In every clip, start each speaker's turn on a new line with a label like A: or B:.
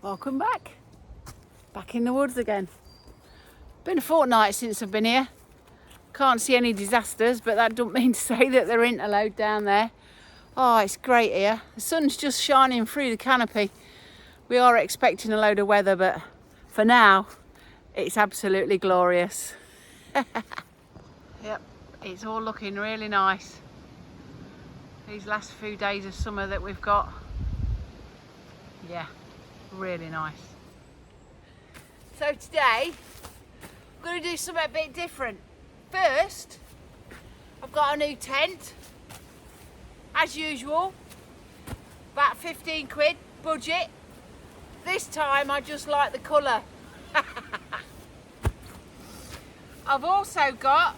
A: Welcome back. Back in the woods again. Been a fortnight since I've been here. Can't see any disasters, but that doesn't mean to say that they're interload down there. Oh, it's great here. The sun's just shining through the canopy. We are expecting a load of weather, but for now, it's absolutely glorious. Yep, it's all looking really nice. These last few days of summer that we've got. Yeah, really nice. So today, I'm going to do something a bit different. First, I've got a new tent. As usual, about 15 quid, budget. This time I just like the colour. I've also got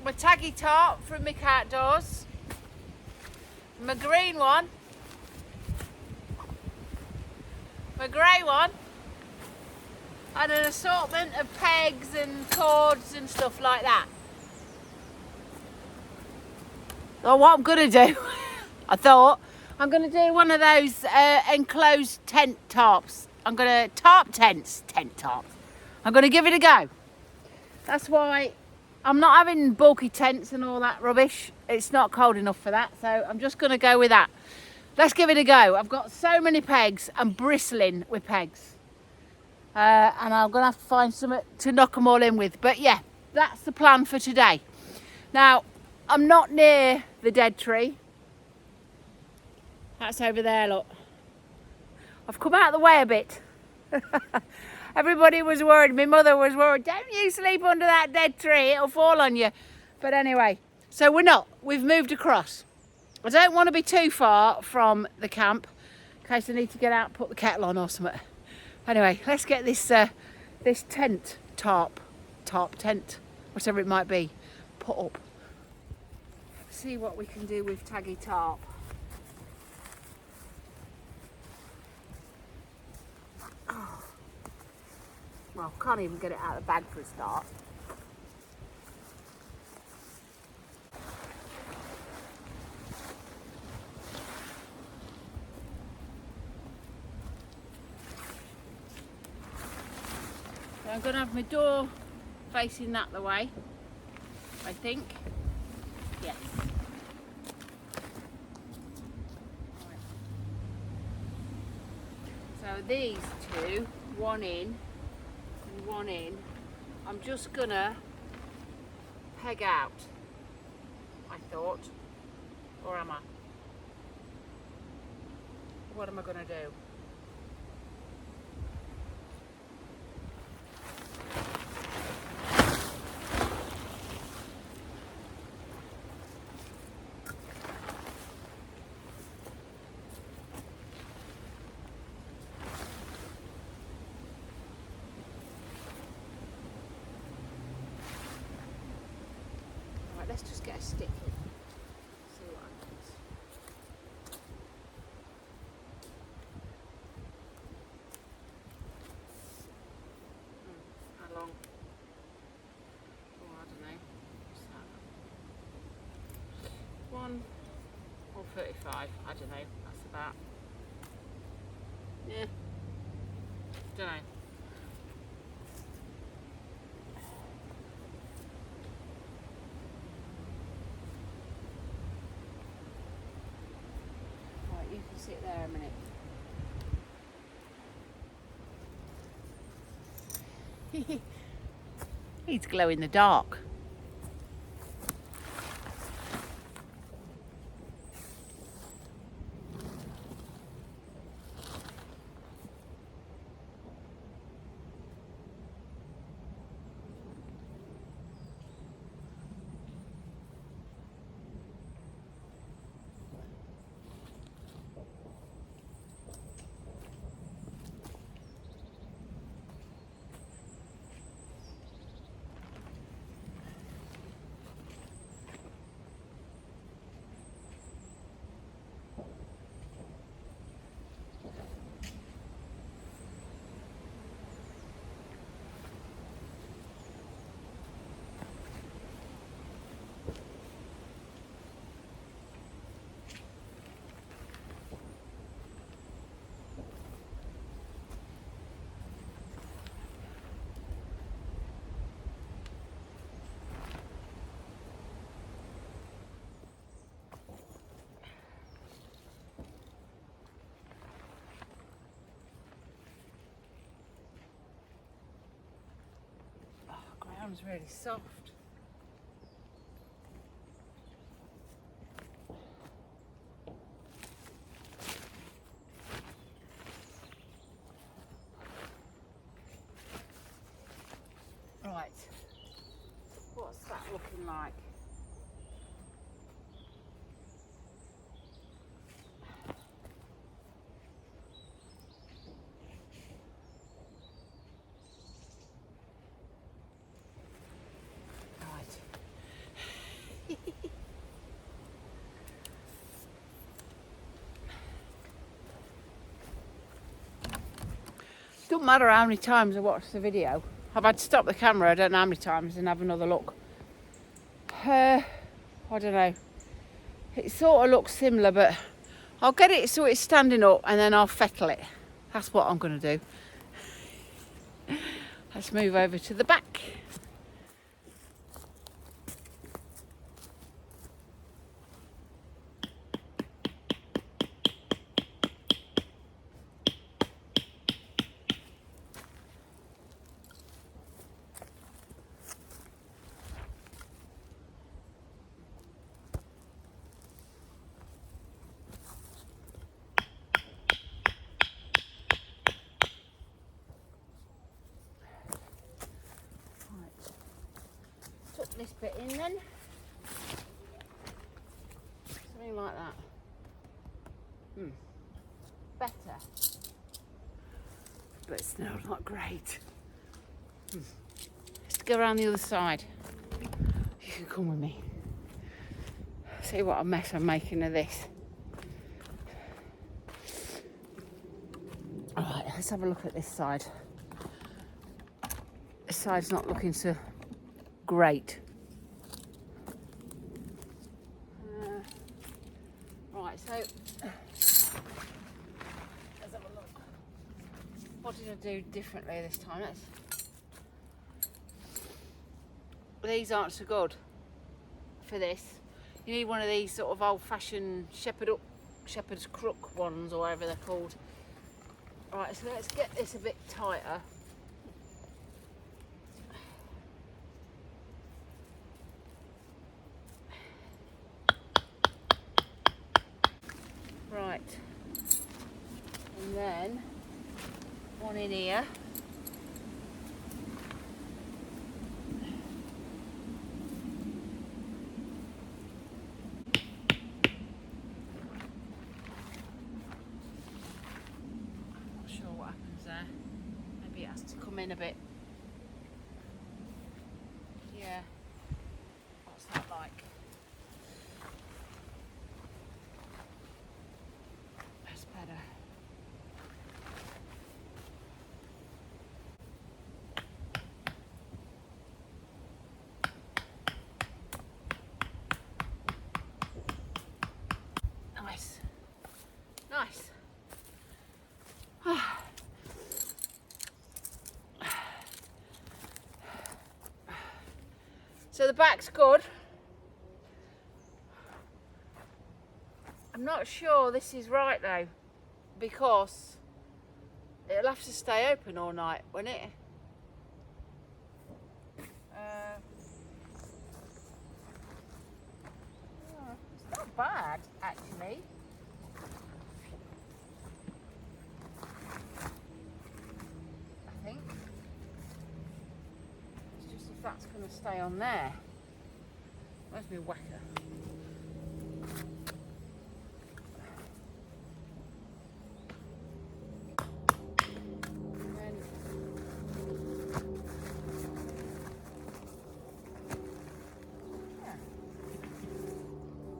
A: my taggy tarp from Mick Outdoors, my green one, my grey one, and an assortment of pegs and cords and stuff like that. So what I'm going to do, I thought, I'm going to do one of those enclosed tent tarps. I'm going to tent tarps. I'm going to give it a go. That's why I'm not having bulky tents and all that rubbish. It's not cold enough for that, so I'm just going to go with that. Let's give it a go. I've got so many pegs. I'm bristling with pegs. And I'm going to have to find something to knock them all in with. But yeah, that's the plan for today. Now, I'm not near the dead tree. That's over there, look. I've come out of the way a bit. Everybody was worried, my mother was worried, don't you sleep under that dead tree, it'll fall on you. But anyway, so we're not, we've moved across. I don't want to be too far from the camp, in case I need to get out and put the kettle on or something. Anyway, let's get this this tent, tarp tent, whatever it might be, put up. See what we can do with taggy tarp. Oh. Well, can't even get it out of the bag for a start. So I'm going to have my door facing that the way, I think. Yes. Right. So these two, one in and one in, I'm just gonna peg out, I thought. Or am I? What am I gonna do? Let's just get a stick in. See what happens. How long? Oh, I don't know. What's that? 1 or 35. I don't know. That's about. Yeah. Don't know. You can sit there a minute. He's glow in the dark. one's really soft. Right, what's that looking like? Doesn't matter how many times I watch the video. I've had to stop the camera, I don't know how many times, and have another look. I don't know. It sort of looks similar, but I'll get it so it's standing up and then I'll fettle it. That's what I'm going to do. Let's move over to the back. Tuck this bit in then. Something like that. Better. But it's still not great. Let's go around the other side. You can come with me. See what a mess I'm making of this. Alright, let's have a look at this side. This side's not looking so great. Right, so let's have a look. What did I do differently this time? These aren't so good for this. You need one of these sort of old-fashioned shepherd's crook ones, or whatever they're called. Right, so let's get this a bit tighter. Right, and then one in here. Not sure what happens there. Maybe it has to come in a bit. Yeah. What's that like? That's better. Nice. Nice. So the back's good. I'm not sure this is right though, because it'll have to stay open all night, won't it? It's not bad, actually. I think. It's just if that's going to stay on there. Where's my whacker?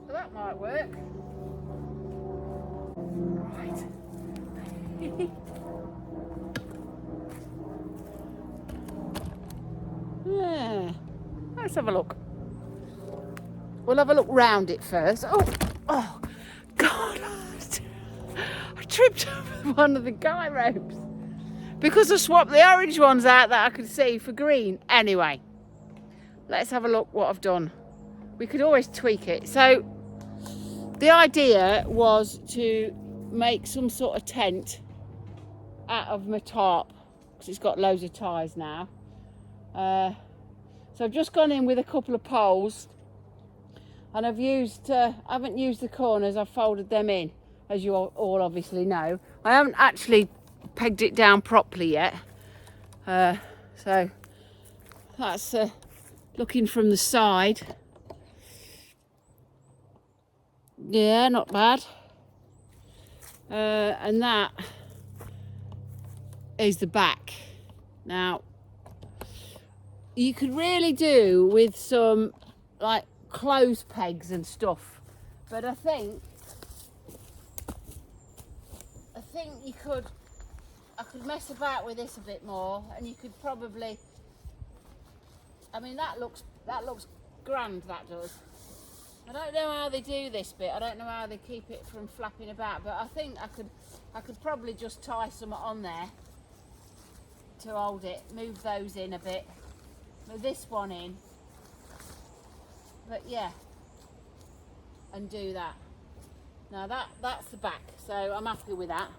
A: That might work. Right. Yeah. Let's have a look. We'll have a look round it first. Oh, God. I tripped over one of the guy ropes because I swapped the orange ones out that I could see for green. Anyway, let's have a look what I've done. We could always tweak it. So the idea was to make some sort of tent out of my tarp, because it's got loads of ties now. So I've just gone in with a couple of poles, and I've used, I haven't used the corners, I've folded them in, as you all obviously know. I haven't actually pegged it down properly yet. So that's looking from the side. Yeah, not bad. And that is the back. Now, you could really do with some like clothes pegs and stuff, but I think I could mess about with this a bit more, and you could probably, I mean, that looks grand, that does. I don't know how they do this bit. I don't know how they keep it from flapping about, but I think I could probably just tie some on there to hold it, move those in a bit, move this one in, but yeah, and do that. Now that's the back, so I'm happy with that.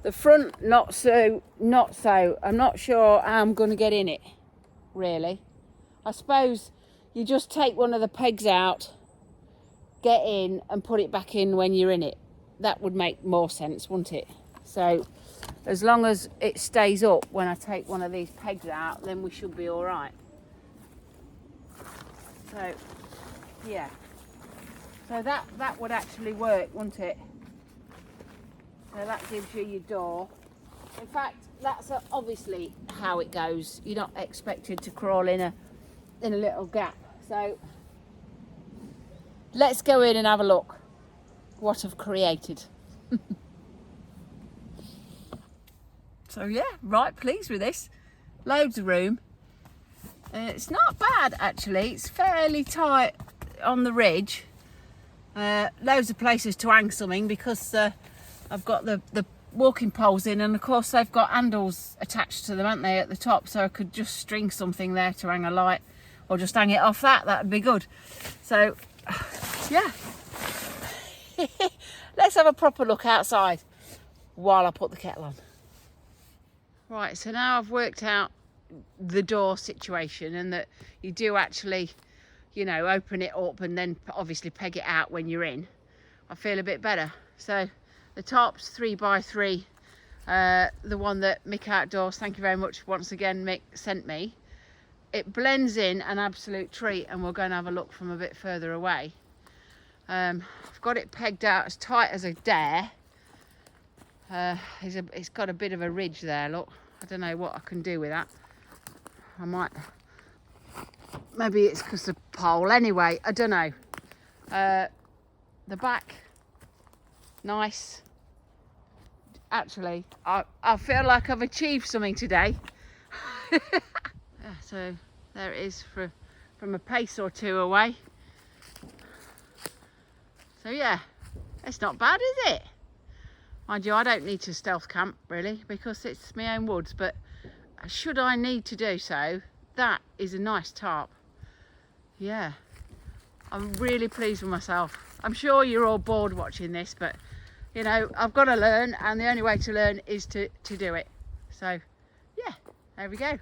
A: The front, not so. I'm not sure how I'm going to get in it, really. I suppose you just take one of the pegs out, get in and put it back in when you're in it. That would make more sense, wouldn't it? So as long as it stays up when I take one of these pegs out, then we should be all right. So yeah, so that would actually work, wouldn't it? So that gives you your door. In fact, that's obviously how it goes. You're not expected to crawl in a little gap. So let's go in and have a look what I've created. So yeah, right pleased with this. Loads of room. It's not bad actually. It's fairly tight on the ridge. Loads of places to hang something because I've got the walking poles in, and of course they've got handles attached to them, haven't they, at the top, so I could just string something there to hang a light, or just hang it off that'd be good. So yeah. Let's have a proper look outside while I put the kettle on. Right, so now I've worked out the door situation, and that you do actually, you know, open it up and then obviously peg it out when you're in. I feel a bit better. So the tarp's 3x3, the one that Mick Outdoors, thank you very much once again, Mick sent me. It blends in, an absolute treat, and we're going to have a look from a bit further away. I've got it pegged out as tight as I dare. It's got a bit of a ridge there, look. I don't know what I can do with that. I might, maybe it's because of the pole. Anyway, I don't know. The back, nice. Actually, I feel like I've achieved something today. Yeah, so there it is from a pace or two away. So yeah, it's not bad, is it? Mind you, I don't need to stealth camp really, because it's my own woods, but should I need to do so, that is a nice tarp. Yeah, I'm really pleased with myself. I'm sure you're all bored watching this, but you know, I've got to learn, and the only way to learn is to do it. So yeah, there we go.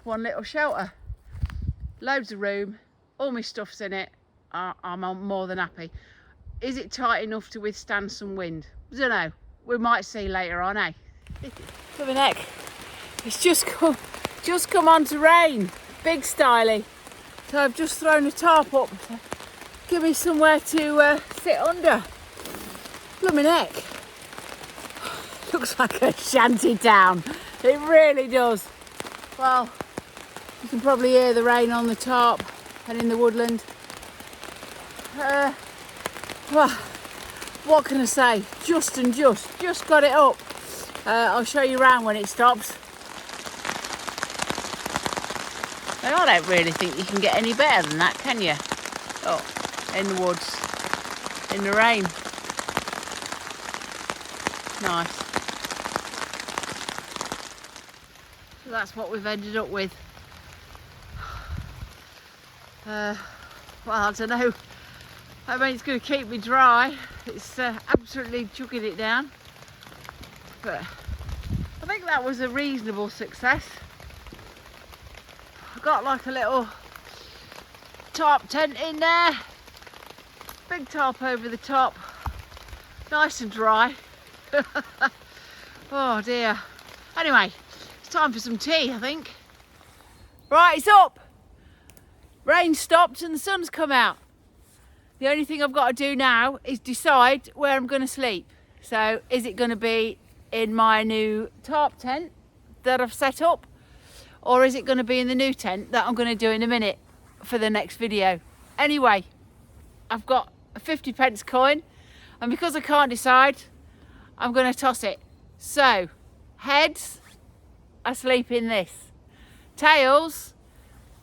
A: One little shelter, loads of room, all my stuff's in it. I'm more than happy. Is it tight enough to withstand some wind? I don't know. We might see later on, eh? Look at the neck. It's just come on to rain. Big styly. So I've just thrown a tarp up to give me somewhere to sit under. Look at my neck. Looks like a shanty town. It really does. Well, you can probably hear the rain on the tarp and in the woodland. Well, what can I say? Just got it up. I'll show you around when it stops. And I don't really think you can get any better than that, can you? Oh, in the woods, in the rain. Nice. So that's what we've ended up with. Well, I don't know. I mean, it's going to keep me dry. It's absolutely chucking it down. But I think that was a reasonable success. I got like a little tarp tent in there, big tarp over the top, nice and dry. Oh dear. Anyway, it's time for some tea, I think. Right, it's up. Rain stopped and the sun's come out. The only thing I've got to do now is decide where I'm going to sleep. So is it going to be in my new tarp tent that I've set up, or is it going to be in the new tent that I'm going to do in a minute for the next video? Anyway, I've got a 50p coin, and because I can't decide, I'm going to toss it. So heads, I sleep in this. Tails,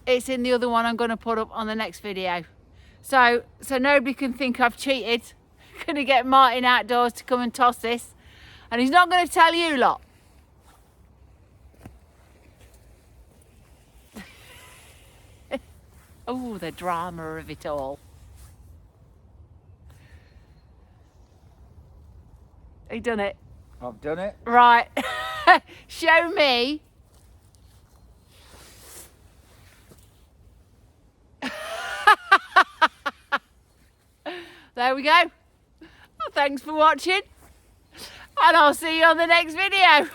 A: it's in the other one I'm going to put up on the next video. So nobody can think I've cheated. Going to get Martin outdoors to come and toss this, and he's not going to tell you lot. Oh, the drama of it all. Have you done it?
B: I've done it.
A: Right. Show me. There we go. Well, thanks for watching, and I'll see you on the next video.